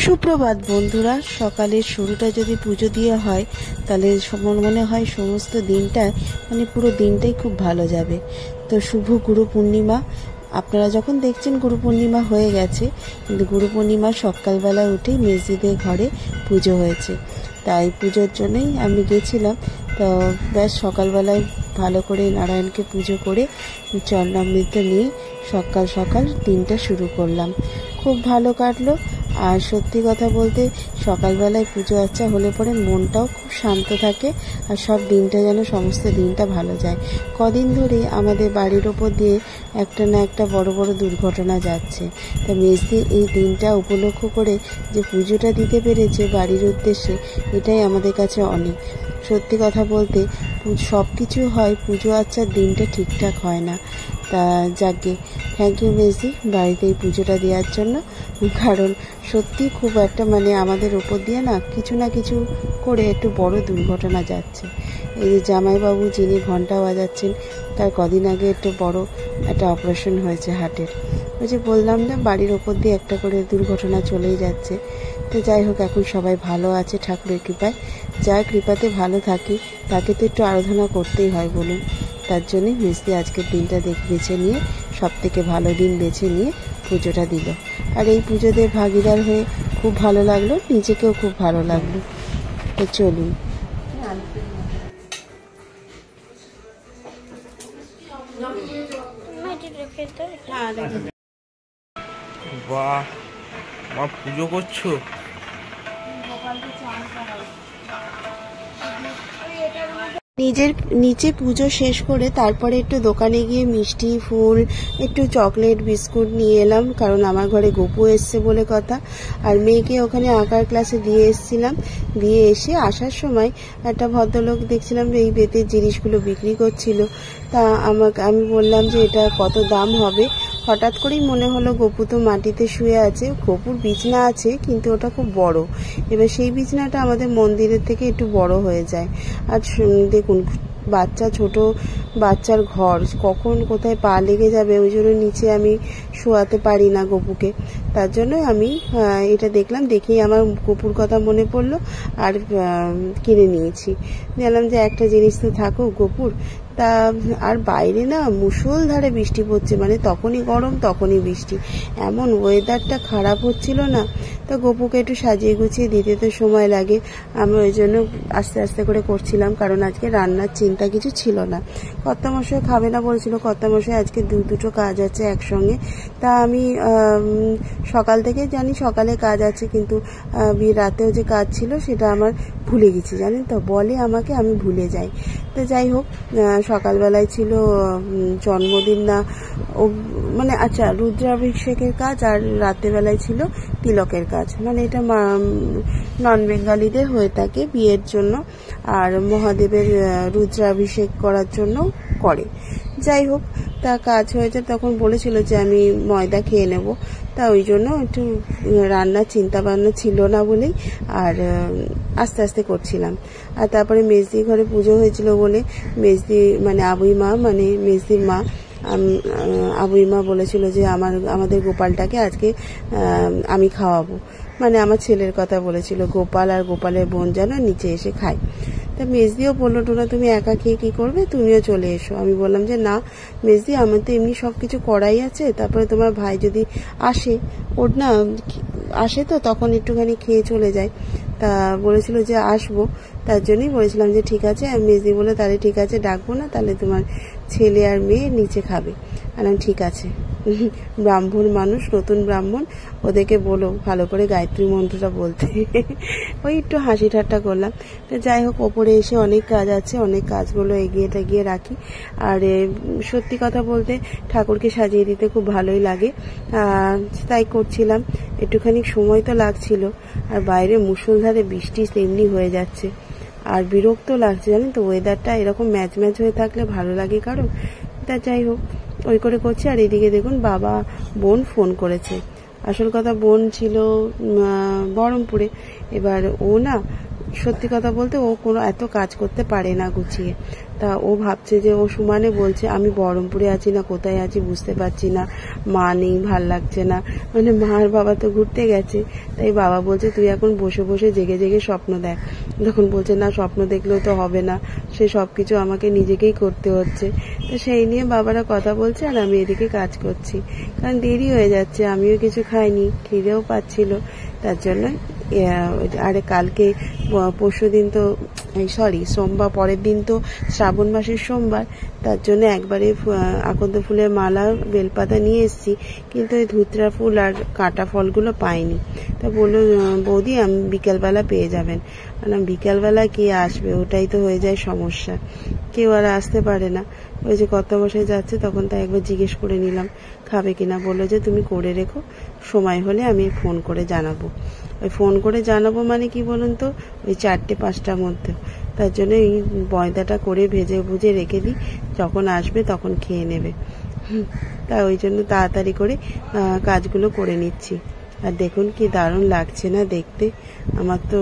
সুপ্রভাত বন্ধুরা। সকালের শুরুটা যদি পুজো দিয়ে হয় তাহলে মনে হয় সমস্ত দিনটা পুরো দিনটাই খুব ভালো যাবে। তো শুভ গুরু পূর্ণিমা। আপনারা যখন দেখছেন গুরু পূর্ণিমা হয়ে গেছে, কিন্তু গুরু পূর্ণিমার সকালবেলা উঠেই মসজিদের ঘরে পুজো হয়েছে, তাই পুজোর জন্যই আমি গেছিলাম। তো ব্যাস সকালবেলায় ভালো করে নারায়ণকে পুজো করে চরণামৃত নিয়ে সকাল সকাল দিনটা শুরু করলাম। খুব ভালো কাটলো। আর সত্যি কথা বলতে সকালবেলায় পুজো আচ্ছা হলে পরে মনটাও খুব শান্ত থাকে, আর সব দিনটা যেন সমস্ত দিনটা ভালো যায়। কদিন ধরে আমাদের বাড়ির ওপর দিয়ে একটা না একটা বড় বড় দুর্ঘটনা যাচ্ছে। তা মেজদি এই দিনটা উপলক্ষ করে যে পুজোটা দিতে পেরেছে বাড়ির উদ্দেশ্যে, এটাই আমাদের কাছে অনেক। সত্যি কথা বলতে সব কিছু হয়, পুজো আচ্ছার দিনটা ঠিকঠাক হয় না। তা যাকে থ্যাংক ইউ মেজদি বাড়িতে এই পুজোটা দেওয়ার জন্য। কারণ সত্যি খুব একটা আমাদের ওপর দিয়ে না কিছু করে একটু বড় দুর্ঘটনা যাচ্ছে। এই যে জামাইবাবু যিনি ঘন্টা বাজাচ্ছেন, তার কদিন আগে একটু বড় একটা অপারেশন হয়েছে হার্টের। ওই যে বললাম না, বাড়ির ওপর দিয়ে একটা করে দুর্ঘটনা চলেই যাচ্ছে। তো যাই হোক, এখন সবাই ভালো আছে ঠাকুরের কৃপায়। যার কৃপাতে ভালো থাকি তাকে তো একটু আরাধনা করতেই হয় বলুন। তার জন্যই মেজদি আজকের দিনটা বেছে নিয়ে, সব থেকে ভালো দিন বেছে নিয়ে পুজোটা দিল। আর এই পুজোতে ভাগিদার হয়ে খুব ভালো লাগলো, নিজেকেও খুব ভালো লাগলো। তো চলুন। বাহ, মা পুজো করছো? নিচে পুজো শেষ করে তারপরে একটু দোকানে গিয়ে মিষ্টি, ফুল, একটু চকলেট, বিস্কুট নিয়ে এলাম, কারণ আমার ঘরে গপু এসছে বলে কথা। আর মেয়েকে ওখানে আঁকার ক্লাসে দিয়ে এসছিলাম। দিয়ে এসে আসার সময় একটা ভদ্রলোক দেখছিলাম যে এই বেতের জিনিসগুলো বিক্রি করছিল। তা আমি বললাম যে এটা কত দাম হবে। হঠাৎ করেই মনে হলো গপু তো মাটিতে শুয়ে আছে, গপুর বিছনা আছে কিন্তু ওটা খুব বড়। এবার সেই বিছনাটা আমাদের মন্দিরের থেকে একটু বড় হয়ে যায়। আর দেখুন, ছোট বাচ্চার ঘর, কখন কোথায় পা লেগে যাবে, ওই জন্য নিচে আমি শোয়াতে পারি না গপুকে। তার জন্য আমি এটা দেখলাম, দেখেই আমার গপুর কথা মনে পড়লো আর কিনে নিয়েছি। দেখলাম যে একটা জিনিস তো থাকুক গপুর। তা আর বাইরে না মুষলধারে বৃষ্টি পড়ছে, তখনই গরম তখনই বৃষ্টি, এমন ওয়েদারটা খারাপ হচ্ছিল না। তো গপুকে একটু সাজিয়ে গুছিয়ে দিতে তো সময় লাগে। আমি ওই জন্য আস্তে আস্তে করে করছিলাম, কারণ আজকে রান্নার চিন্তা কিছু ছিল না। কর্তামশাই খাবে না বলছিল, কর্তামশাই আজকে দুটো কাজ আছে একসঙ্গে। তা আমি সকাল থেকে জানি সকালে কাজ আছে, কিন্তু রাতেও যে কাজ ছিল সেটা আমার ভুলে গেছি, জানেন তো, বলে আমাকে, আমি ভুলে যাই। তো যাই হোক, সকালবেলায় ছিল জন্মদিন না ও আচ্ছা রুদ্রাভিষেকের কাজ, আর রাতেরবেলায় ছিল তিলকের কাজ। এটা নন বেঙ্গালিদের হয়ে থাকে বিয়ের জন্য, আর মহাদেবের রুদ্রাভিষেক করার জন্য করে। যাই হোক, তা কাজ হয়েছে, তখন বলেছিল যে আমি ময়দা খেয়ে নেব। তা ওই জন্য একটু রান্নার চিন্তা ভাবনা ছিল না বলেই আর আস্তে আস্তে করছিলাম। আর তারপরে মেজদি ঘরে পুজো হয়েছিল বলে মেজদি আবুই মা মেজদির মা আবুই মা বলেছিল যে আমাদের গোপালটাকে আজকে আমি খাওয়াবো। আমার ছেলের কথা বলেছিল, গোপাল আর গোপালের বোন যেন নিচে এসে খায়। তা মেজদিও বললো, টোনা তুমি একা খেয়ে কি করবে, তুমিও চলে এসো। আমি বললাম যে না মেজদি, আমার তো এমনি সব কিছু করাই আছে, তারপরে তোমার ভাই যদি আসে, ওর আসে তো তখন একটুখানি খেয়ে চলে যায়। তা বলেছিল যে আসবো, তার জন্যই বলেছিলাম যে ঠিক আছে। মেজদি বলে তাহলে ঠিক আছে, ডাকবো না, তাহলে তোমার ছেলে আর মেয়ে নিচে খাবে। ঠিক আছে, ব্রাহ্মণ মানুষ, নতুন ব্রাহ্মণ, ওদেরকে বলো ভালো করে গায়ত্রী মন্ত্রটা বলতে। ওই একটু হাসি ঠাট্টা করলাম। তো যাই হোক, ওপরে এসে অনেক কাজ আছে, অনেক কাজগুলো এগিয়ে রাখি। আর সত্যি কথা বলতে ঠাকুরকে সাজিয়ে দিতে খুব ভালোই লাগে, তাই করছিলাম। একটুখানি সময় তো লাগছিল, আর বাইরে মুষলধারে বৃষ্টি তেমনি হয়ে যাচ্ছে, আর বিরক্ত লাগছে, জানেন তো, ওয়েদারটা এরকম ম্যাচ হয়ে থাকলে ভালো লাগে কারণ। তা যাই হোক, ওই করে করছি। আর এদিকে দেখুন, বাবা বোন ফোন করেছে। আসল কথা, বোন ছিল বহরমপুরে। এবার ও সত্যি কথা বলতে ও কোনো এত কাজ করতে পারে না গুছিয়ে। তা ও ভাবছে যে ও সুমানে বলছে আমি বহরমপুরে আছি না কোথায় আছি বুঝতে পারছি না, মা নেই, ভাল লাগছে না। মানে মার বাবা তো ঘুরতে গেছে, তাই বাবা বলছে তুই এখন বসে বসে জেগে জেগে স্বপ্ন দেখ। তখন বলছে না, স্বপ্ন দেখলেও তো হবে না, সে সব কিছু আমাকে নিজেকেই করতে হচ্ছে। তো সেই নিয়ে বাবারা কথা বলছে আর আমি এদিকে কাজ করছি, কারণ দেরি হয়ে যাচ্ছে, আমিও কিছু খাইনি, খিদেও পাচ্ছিল। তার জন্য আরে কালকে পরশু দিন তো সোমবার, পরের দিন তো শ্রাবণ মাসের সোমবার, তার জন্য একবারে আকন্দ ফুলের মালা বেলপাতা নিয়ে এসেছি, কিন্তু ওই ধুতরা ফুল আর কাঁটা ফলগুলো পাইনি। তা বললো বৌদি আমি বিকেলবেলা পেয়ে যাবেন। বললাম বিকেলবেলা কে আসবে, ওটাই তো হয়ে যায় সমস্যা, কেউ আর আসতে পারে না। ওই যে কত বসে যাচ্ছে, তখন তাই একবার জিজ্ঞেস করে নিলাম খাবে কিনা। বললো যে তুমি করে রেখো, সময় হলে আমি ফোন করে জানাবো। ওই ফোন করে জানাবো মানে কি বলুন তো, ওই 4-5টার মধ্যে। তার জন্য এই ময়দাটা করে ভেজে ভুজে রেখে দিই, যখন আসবে তখন খেয়ে নেবে। তা ওই জন্য তাড়াতাড়ি করে কাজগুলো করে নিচ্ছি। আর দেখুন কি দারুণ লাগছে না দেখতে। আমার তো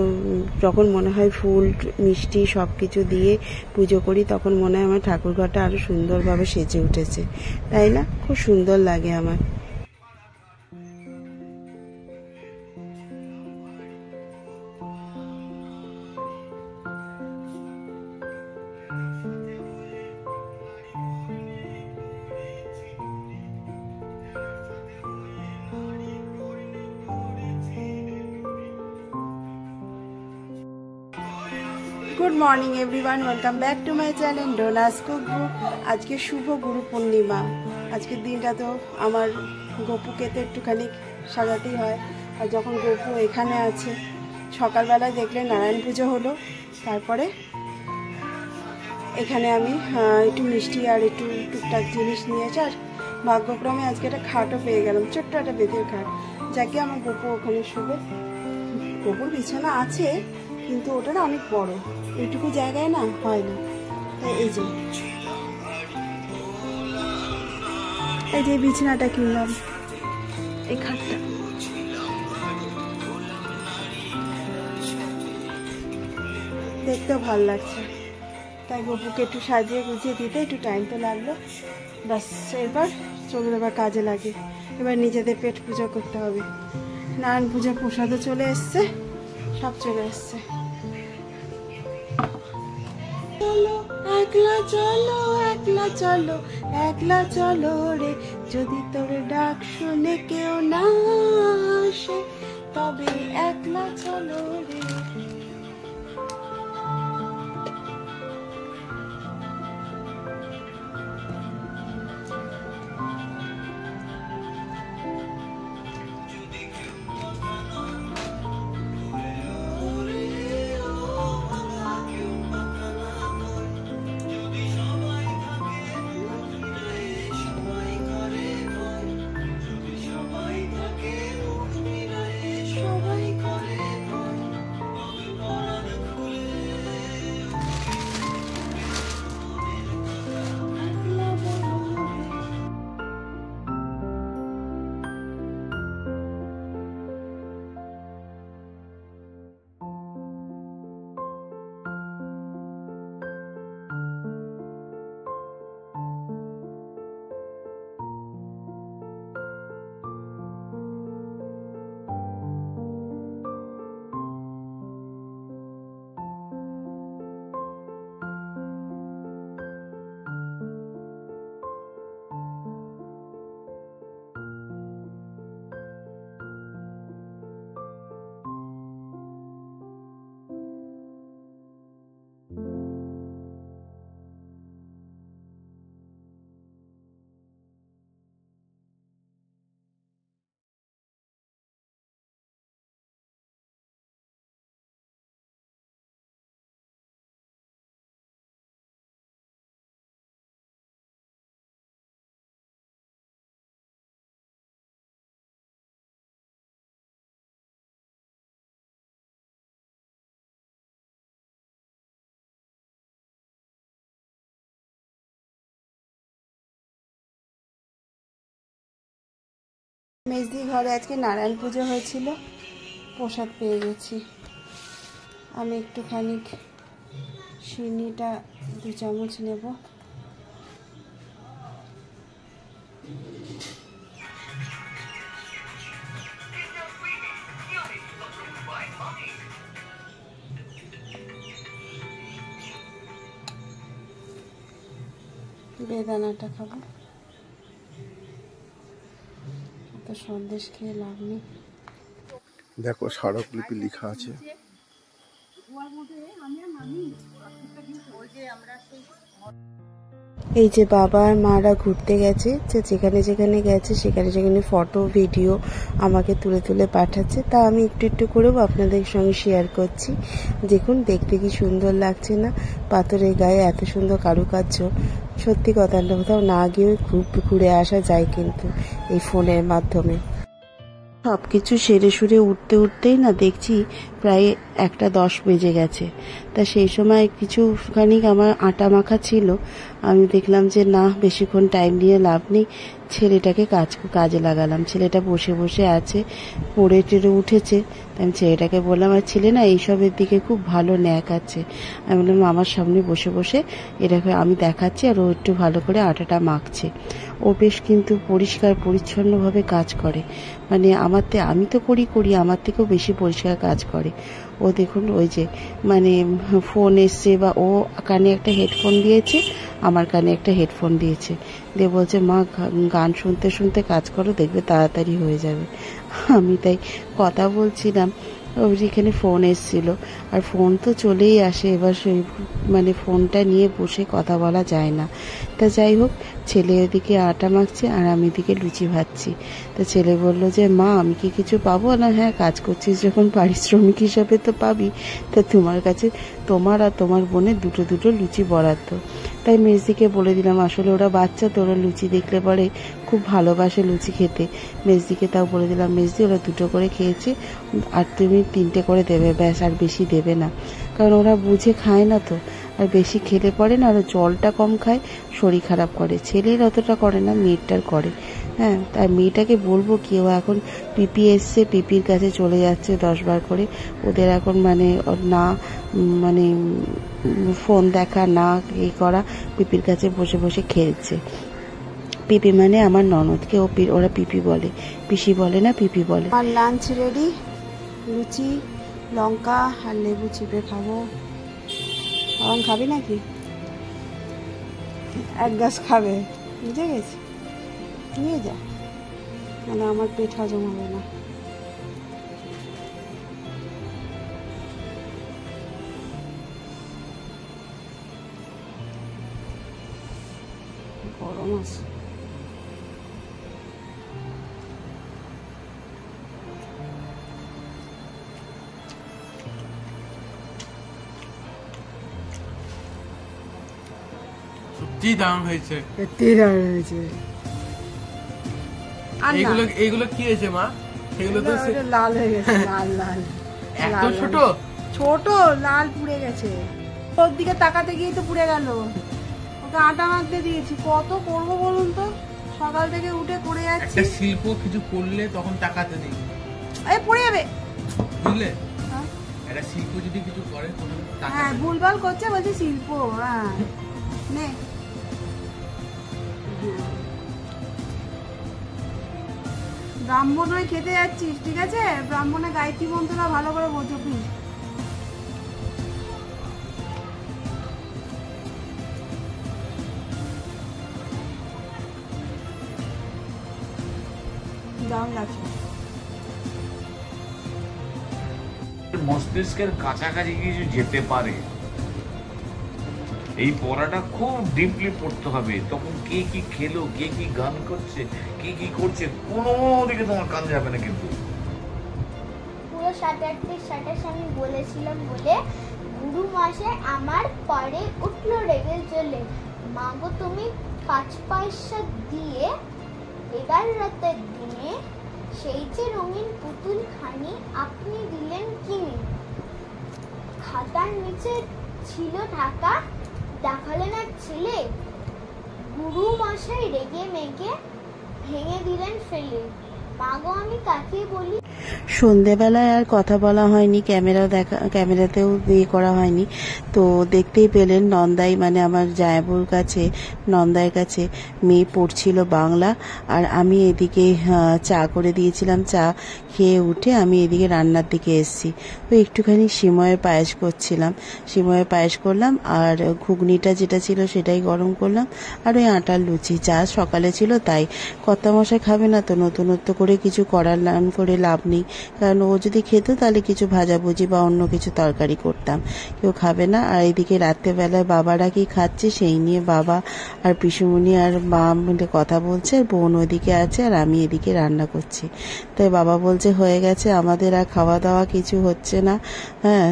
যখন মনে হয় ফুল মিষ্টি সব কিছু দিয়ে পুজো করি, তখন মনে হয় আমার ঠাকুরঘরটা আরো সুন্দরভাবে সেজে উঠেছে, তাই না? খুব সুন্দর লাগে আমার। Good morning everyone, welcome back to my channel ডোনাস cookbook. আজকে শুভ গুরু পূর্ণিমা। আজকের দিনটা তো আমার গপুকে তো একটুখানি সাজাতেই হয়। আর যখন গপু এখানে আছে, সকালবেলায় দেখলে নারায়ণ পুজো হলো, তারপরে এখানে আমি একটু মিষ্টি আর একটু টুকটাক জিনিস নিয়েছি। আর ভাগ্যক্রমে আজকে একটা খাটও পেয়ে গেলাম, ছোট্ট একটা বেতের খাট, যাকে আমার গপু ওখানে শুবে। গপুর বিছানা আছে, কিন্তু ওটা না অনেক বড়, এইটুকু জায়গায় না হয় না। তাই এই যে বিছানাটা কিনলাম, এই খাটটা দেখতেও ভালো লাগছে, তাই গপুকে একটু সাজিয়ে গুছিয়ে দিতে একটু টাইম তো লাগলো। বাস এবার চলুন এবার কাজে লাগে। এবার নিজেদের পেট পুজো করতে হবে। নারায়ণ পূজা প্রসাদও চলে এসছে, সব চলে এসছে। একলা চলো একলা চলো একলা চলো রে, যদি তোর ডাক শুনে কেউ না আসে, তবে একলা চলো রে। মেজদি ঘরে আজকে নারায়ণ পুজো হয়েছিল, প্রসাদ পেয়ে গেছি। আমি একটুখানি চিনিটা 2 চামচ নেব। বেদানাটা খাবো, তো সন্দেশ খেয়ে লাভ নেই। দেখো স্মারকলিপি লেখা আছে। এই যে বাবা আর মারা ঘুরতে গেছে, যেখানে যেখানে গেছে সেখানে সেখানে ফটো ভিডিও আমাকে তুলে তুলে পাঠাচ্ছে, তা আমি একটু একটু করেও আপনাদের সঙ্গে শেয়ার করছি। দেখুন দেখতে কি সুন্দর লাগছে না, পাথরের গায়ে এত সুন্দর কারুকার্য। সত্যি কথাটা কোথাও না গিয়েও খুব ঘুরে আসা যায় কিন্তু এই ফোনের মাধ্যমে। সব কিছু সেরে সুরে উঠতে উঠতেই না দেখছি প্রায় 1:10 বেজে গেছে। তা সেই সময় কিছুখানি আমার আটা মাখা ছিল, আমি দেখলাম যে না বেশিক্ষণ টাইম নিয়ে লাভ নেই, ছেলেটাকে কাজে লাগালাম। ছেলেটা বসে বসে আছে, পড়ে টেড়ে উঠেছে। আমি ছেলেটাকে বললাম, আর ছেলে না এইসবের দিকে খুব ভালো ন্যাক আছে। আমি বললাম আমার সামনে বসে বসে এটাকে আমি দেখাচ্ছি, আর ও একটু ভালো করে আটাটা মাখছে। ও বেশ কিন্তু পরিষ্কার পরিচ্ছন্নভাবে কাজ করে, মানে আমি তো করি আমার থেকেও বেশি পরিষ্কার কাজ করে ও। দেখুন ওই যে মানে ফোন এসছে, বা ও কানে একটা হেডফোন দিয়েছে, আমার কানে একটা হেডফোন দিয়েছে, দিয়ে বলছে মা গান শুনতে শুনতে কাজ করো, দেখবে তাড়াতাড়ি হয়ে যাবে। আমি তাই কথা বলছিলাম, এখানে ফোন এসছিল, আর ফোন তো চলেই আসে, এবার সেই মানে ফোনটা নিয়ে বসে কথা বলা যায় না। তা যাই হোক, ছেলে ওদিকে আটা মাখছে আর আমি এদিকে লুচি ভাজছি। তা ছেলে বলল যে মা আমি কি কিছু পাবো না? হ্যাঁ, কাজ করছিস যখন পারিশ্রমিক হিসাবে তো পাবি, তা তোমার কাছে তোমার আর তোমার বোনের দুটো দুটো লুচি বরাদ্দ। তাই মেজদিকে বলে দিলাম, আসলে ওরা বাচ্চা তো, ওরা লুচি দেখলে পরে খুব ভালোবাসে লুচি খেতে। মেজদিকে তাও বলে দিলাম, মেজদি ওরা 2টো করে খেয়েছে, আর তুমি 3টে করে দেবে, ব্যাস, আর বেশি দেবে না, কারণ ওরা বুঝে খায় না তো, আর বেশি খেলে পরে না ওরা জলটা কম খায়, শরীর খারাপ করে। ছেলের অতটা করে না, মেয়েটার করে। হ্যাঁ, তার মেয়েটাকে বলবো কি, ও এখন পিপি এসছে, পিপির কাছে চলে যাচ্ছে 10 বার করে। ওদের এখন মানে না মানে ফোন দেখা না এই করা, পিপির কাছে বসে বসে খেলছে। পিপি মানে আমার ননদকে ওরা পিপি বলে, পিসি বলে না, পিপি বলে। আমার লাঞ্চ রেডি, লুচি লঙ্কা আর লেবু চিপে খাবো। আমার খাবি নাকি? 1 গ্লাস খাবে, বুঝে গেছি, নিয়ে যা, মানে আমার পেট হজম হবে না। গরম আছে। সত্যি দারুণ হয়েছে, এইগুলো কি হয়েছে মা? এগুলো তো লাল হয়ে গেছে, লাল লাল এত ছোট ছোট লাল পুড়ে গেছে। ওর দিকে তাকাতে গিয়ে তো পুড়ে গেল। ওকে আটা মাখতে দিয়েছি, কত করবো বলুন তো, সকাল থেকে উঠে করে যাচ্ছি। একটা শিল্প কিছু করলে তখন তাকাতে নেই, পড়ে যাবে, বুঝলে? একটা শিল্প যদি কিছু করে, হ্যাঁ ভুলভাল করছে বলছে শিল্প। হ্যাঁ নে, ব্রাহ্মণ হয়ে খেতে যাচ্ছিস, ঠিক আছে? ব্রাহ্মণের গায়ত্রী মন্ত্রটা ভালো করে বোঝো প্লিজ। দারুণ লাগছে। মস্তিষ্কের কাছাকাছি কিছু যেতে পারে, এই পড়াটা খুব ডিপলি পড়তে হবে। তখন কে কি খেলো, কে কি গান করছে, কে কি করছে, কোনো দিকে তোমার কান যাবে না। কিন্তু পুরো 7-8 আমি বলেছিলাম বলে গুরু মাসে আমার পরে উঠলো রেগে জ্বলে, মাগো তুমি 5 পয়সা দিয়ে এবার রাতের দিনে সেই যে রঙিন পুতুল খানি আপনি দিলেন কিনে, খাতার নিচে ছিল ঢাকা, দেখালেন এক ছেলে, গুরু মশাই রেগে মেগে ভেঙে দিলেন ফেলে, মাগো আমি কাকে বলি। সন্ধেবেলায় আর কথা বলা হয়নি, ক্যামেরাতেও ইয়ে করা হয়নি। তো দেখতেই পেলেন নন্দাই মানে আমার জায়াবুর কাছে, নন্দাইয়ের কাছে মেয়ে পড়ছিল বাংলা, আর আমি এদিকে চা করে দিয়েছিলাম। চা খেয়ে উঠে আমি এদিকে রান্নার দিকে এসেছি। তো একটুখানি সিময়ের পায়েস করছিলাম, সিময়ের পায়েস করলাম, আর ঘুগনিটা যেটা ছিল সেটাই গরম করলাম, আর ওই আটার লুচি। চা সকালে ছিল তাই। কর্তামশাই খাবে না তো নতুনত্ব করে কিছু করার করে লাভ নেই, কারণ ও যদি খেত তাহলে কিছু ভাজাভুজি বা অন্য কিছু তরকারি করতাম, কেউ খাবে না। আর এদিকে রাত্রেবেলায় বাবারা কি খাচ্ছে সেই নিয়ে বাবা আর পিসুমণি আর মা মিলে কথা বলছে, আর বোন ওইদিকে আছে আর আমি এদিকে রান্না করছি। তাই বাবা বলছে হয়ে গেছে, আমাদের আর খাওয়া দাওয়া কিছু হচ্ছে না, হ্যাঁ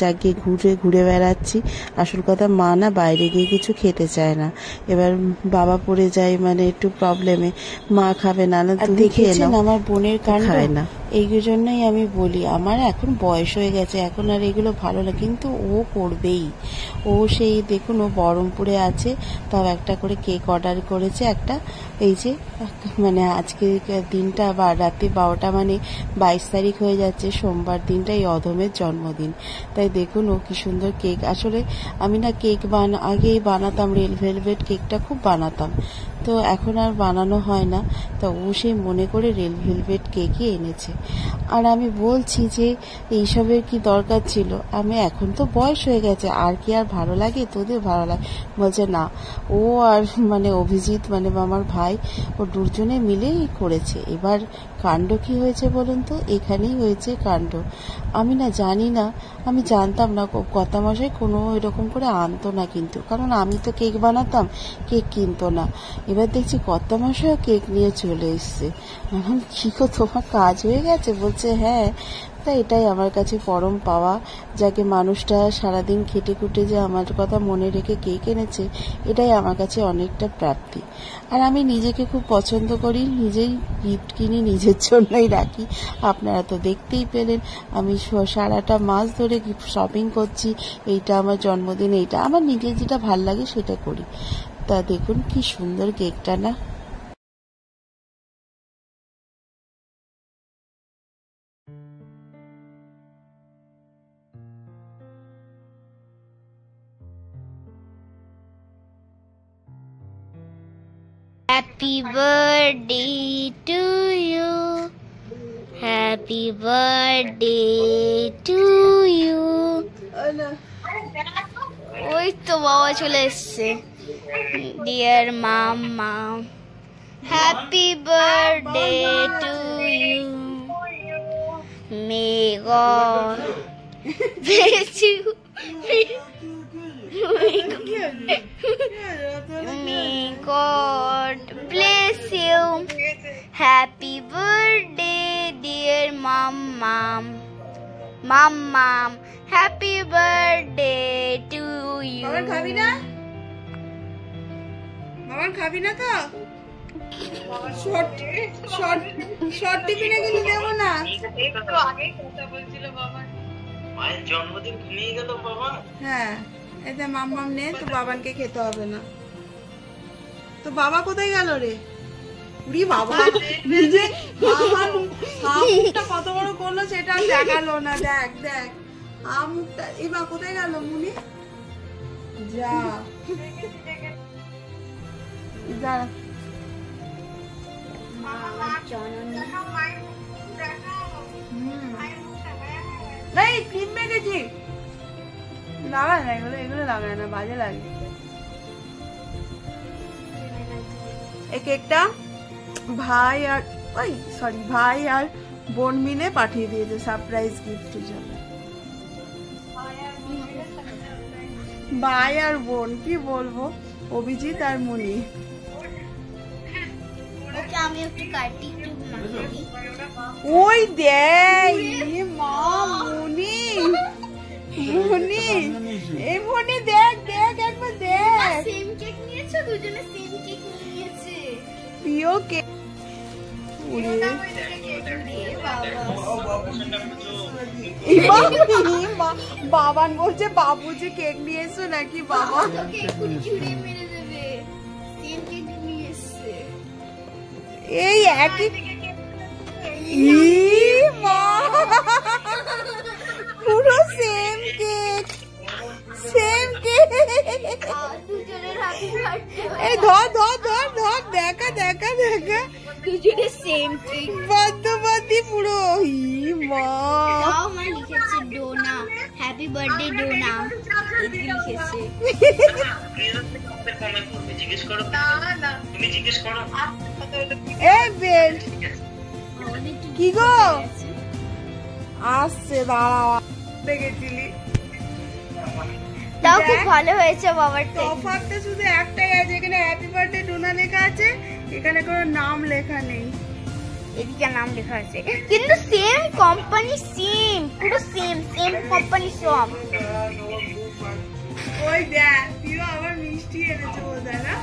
যাকে ঘুরে ঘুরে বেড়াচ্ছি। আসল কথা মা না বাইরে গিয়ে কিছু খেতে চায় না, এবার বাবা পড়ে যায় মানে একটু প্রবলেমে, মা খাবে না, তুমি খেয়ে নাও। আমার বোনের কাণ্ড খায় না, এই জন্যই আমি বলি আমার এখন বয়স হয়ে গেছে, এখন আর এগুলো ভালো লাগে, কিন্তু ও করবেই। ও সেই দেখুন ও বহরমপুরে আছে, তাও একটা করে কেক অর্ডার করেছে একটা, এই যে মানে আজকে দিনটা বা রাত্রি 12টা মানে 22 তারিখ হয়ে যাচ্ছে, সোমবার দিনটা এই অধমের জন্মদিন। তাই দেখুন ও কি সুন্দর কেক। আসলে আমি না কেক আগেই বানাতাম, রেড ভেলভেট কেকটা খুব বানাতাম, তো এখন আর বানানো হয় না। তা ও সেই মনে করে রেড ভেলভেট কেকই এনেছে। আর আমি বলছি যে এইসবের কি দরকার ছিল, আমি এখন তো বয়স হয়ে গেছে, আর কি আর ভালো লাগে, তোদের ভালো লাগে? বলছে না, ও আর মানে অভিজিৎ মানে আমার ভাই, ও দুজনে মিলেই করেছে। এবার কাণ্ড কি হয়েছে বলুন তো, এখানেই হয়েছে কাণ্ড। আমি না জানি না, আমি জানতাম না, কর্তামশাই কোনো এরকম করে আনতো না কিন্তু, কারণ আমি তো কেক বানাতাম, কেক কিনতো না। এবার দেখছি কর্তামশাইও কেক নিয়ে চলে এসছে। বললাম কি গো তোমার কাজ হয়ে গেছে? বলছে হ্যাঁ। তা এটাই আমার কাছে পরম পাওয়া, যাকে মানুষটা সারাদিন খেটে খুটে যে আমার কথা মনে রেখে কেক এনেছে, এটাই আমার কাছে অনেকটা প্রাপ্তি। আর আমি নিজেকে খুব পছন্দ করি, নিজেই গিফট কিনি, নিজের জন্যই রাখি। আপনারা তো দেখতেই পেলেন আমি সারাটা মাস ধরে শপিং করছি, এইটা আমার জন্মদিন, এইটা আমার নিজের যেটা ভাল লাগে সেটা করি। তা দেখুন কি সুন্দর কেকটা না। Happy birthday to you. Happy birthday to you. ওই তো বাবা চলে এসছে। Dear mama, happy birthday to you. May God bless you. May God bless you. Happy birthday, dear mom. Happy birthday to you. মামার খাবি না? মামার খাবি না তো? শর্ট টিফিনে কিন্তু দেবো না। আগেই কথা বলছিল বাবা, মায়ের জন্মদিন ঘুমিয়ে গেল বাবা। হ্যাঁ, এতে মাম্মাম নে, তো বাবানকে খেতে হবে না। তো বাবা কোথায় গেল রে? উড়ি বাবা, নিজে মুখটা কত বড় করলো সেটা দেখালো না। দেখ দেখ মুখটা, এবার কোথায় গেল মুনি? যা যা এই ক্রিম মেখেছি, লাগায় না এগুলো লাগায় না, বাজে লাগে। এই কেকটা ভাই আর বোন মিলে পাঠিয়ে দিয়েছে সারপ্রাইজ গিফট হিসেবে। ভাই আর বোন, কি বলবো, অভিজিৎ আর মুনি। আমি একটু কাটি, ওই দেখ মা মুনি, এই মুনি দেখ একবার দেখ, সেম কেক নিয়েছো, দুজনে সেম কেক নিয়েছে, প্রিয় কেক। বাবান বলছে বাবুজি কেক নিয়ে এসো নাকি? বাবা এই একই পুরো সেম কেক, সেম কেক। দুজনের হ্যাপি বার্থডে। এই ধর ধর ধর ধর, দেখা দেখা দেখা, দুজনের সেম কেক। বাদ্যবাদী পুরো। মা তাও আমার লিখেছে ডোনা, হ্যাপি বার্থডে ডোনা লিখেছে। জিজ্ঞেস করো। তুমি জিজ্ঞেস করো। এই বেল্ট কি গো আসছে, দাঁড়াও। দেখেছিলি তাও খুব ভালো হয়েছে বাবার। তফাৎটা শুধু একটাই আছে, এখানে হ্যাপি বার্থডে ডোনা লেখা আছে, এখানে কোনো নাম লেখা নেই। এদিকে নাম লেখা আছে কিন্তু সেম কোম্পানি, সেম পুরো সেম সেম কোম্পানি সব। ওই দেখ তুইও আবার মিষ্টি এনেছে বোধহয় না,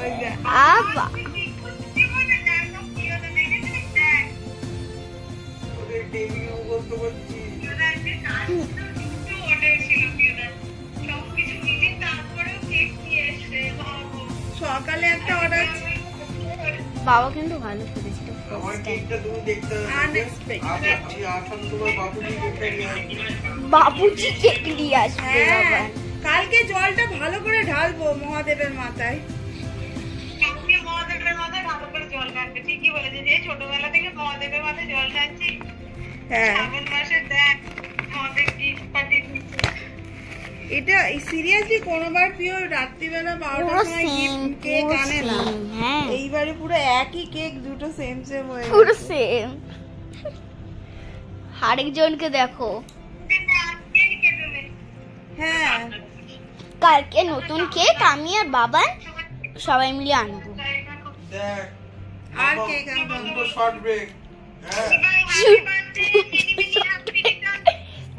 ওই দেখ। আবা সকালে একটা অর্ডার, বাবা কিন্তু ভালো করেছিল। বাবুজি কেক নিয়ে আসবে বাবা। কালকে জলটা ভালো করে ঢালবো মহাদেবের মাথায়। মহাদেবের মাথায় ভালো করে জল ঢালবে, ঠিকই বলেছে। যে ছোটবেলা থেকে মহাদেবের মাথায় জল ঢালছি, হ্যাঁ শ্রাবণ মাসে দেখ মহাদেব গিফট পাঠিয়ে দিচ্ছে। এটা সিরিয়াসলি কোনোবার প্রিয় রাত্রিবেলা 12টার সময় কেক আনে না, হ্যাঁ এইবারে পুরো একই কেক দুটো সেম সেম হয়ে পুরো গেছে। সেম। আরেকজনকে দেখো, হ্যাঁ কালকে নতুন কেক আমি আর বাবা সবাই মিলে আনবো। আর কেক আনতাম।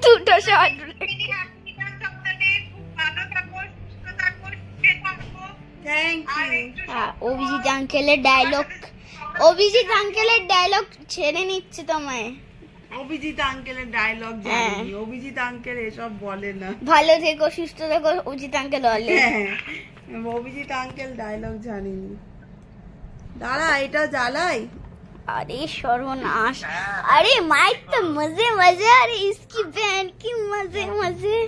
দুটো শট। Thank you. অভিজিৎ আঙ্কেলের ডায়লগ, অভিজিৎ আঙ্কেলের ডায়লগ ছেড়ে নিচ্ছে তোমায়। অভিজিৎ আঙ্কেলের ডায়লগ জানি, অভিজিৎ আঙ্কেল এসব বলে না। ভালো থেকো, সুস্থ থেকো, অভিজিৎ আঙ্কেল বলে। হ্যাঁ, অভিজিৎ আঙ্কেল ডায়লগ জানিনি। দাঁড়া এটা জ্বালাই। अरे सर्वनाश, अरे माइक तो मजे मजे, अरे इसकी बहन की मजे मजे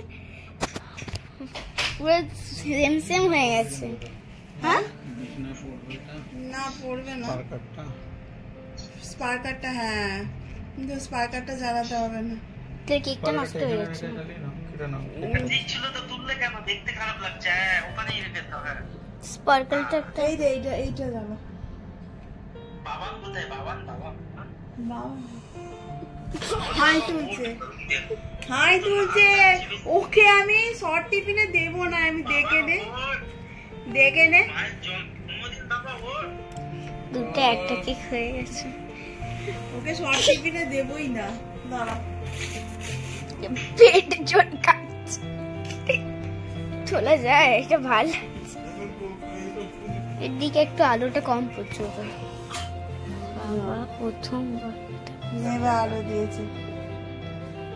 पूरा सेम सेम হয়ে গেছে। হ্যাঁ না পড়বে না স্পার্কারটা, হ্যাঁ কিন্তু স্পার্কারটা জ্বালাতে হবে না। তোর কেকটা নষ্ট হয়ে গেছে। দিচ্ছিল তো তুললে কেন? দেখতে খারাপ লাগছে। হ্যাঁ ওখানেই রেখে দাও। হ্যাঁ স্পার্কলটা একটা এই যে এইটা জ্বালা। বাবান কোথায়? বাবান বাবান হাই তুলছে, হাই তুলছে। ওকে আমি শর্ট টিফিনে দেবো না, আমি দেখে নে মায়ের জন্মদিন বাবা ওর। দুটো একটা কেক হয়ে গেছে। ওকে শর্ট টিফিনে দেবই না। দাঁড়া পেট জোর কাটছে, চলে যায় এটা ভালো লাগছে। এদিকে একটু আলুটা কম পড়ছে। বাবা প্রথম নেবে আলো দিয়েছে,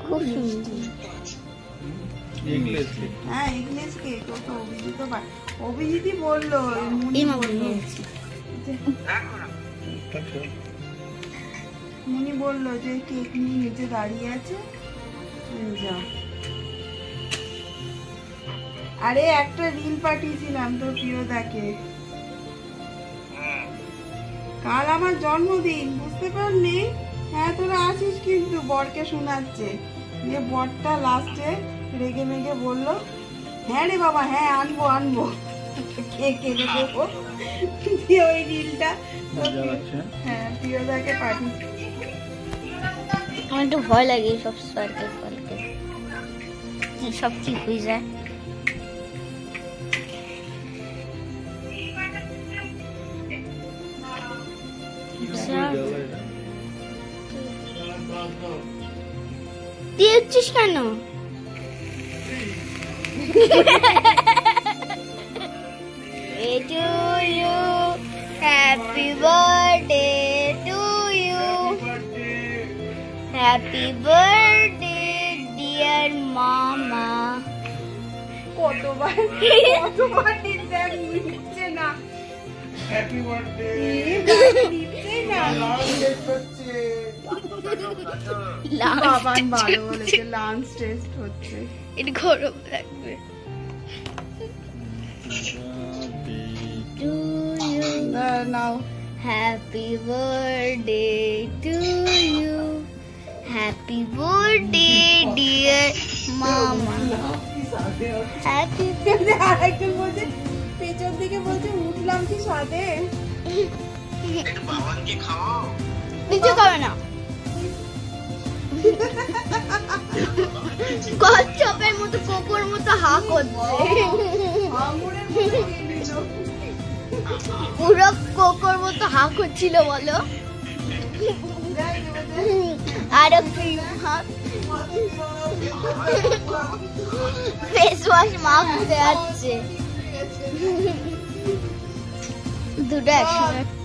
খুব সুন্দর। হ্যাঁ ইংলিশ কেক। ও তো অভিজিৎই বললো, মুনি বললো, মুনি বললো যে কেক নিয়ে নিচে দাঁড়িয়ে আছে, যাও। আরে একটা রিল পাঠিয়েছিলাম তোর প্রিয়দাকে, কাল আমার জন্মদিন, বুঝতে পারলি? হ্যাঁ তোরা আসিস কিন্তু, বরকে শোনাচ্ছে। দিয়ে বরটা লাস্টে রেগে মেগে বললো, হ্যাঁ রে বাবা হ্যাঁ আনবো আনবো, কেক এনে দেবো। দিয়ে ওই রিলটা হ্যাঁ প্রিয়দাকে পাঠিয়েছি। আমার একটু ভয় লাগে সব সার্কেল ফার্কেল, সব ঠিক হয়ে যায়। তুই হচ্ছিস কেন? To you, happy birthday to you, happy birthday dear mama. কতবার নিচ্ছে না, হ্যাপি বার্থডে নিচ্ছেই লাঞ্চ টেস্ট হচ্ছে। এটা গরম লাগবে। নাও Happy birthday to you. Happy birthday dear mama. Happy আরেকজন বলছে পেছন থেকে বলছে উঠলাম কি সাথে। একটু বাবানকে খাওয়াও। কিছু খাবে না। কচ্ছপের মতো কোকোর মতো হা করছে। পুরো কোকোর মতো হা করছিল বলো। আর ফেস ওয়াশ মাখতে যাচ্ছে দুটো একসঙ্গে।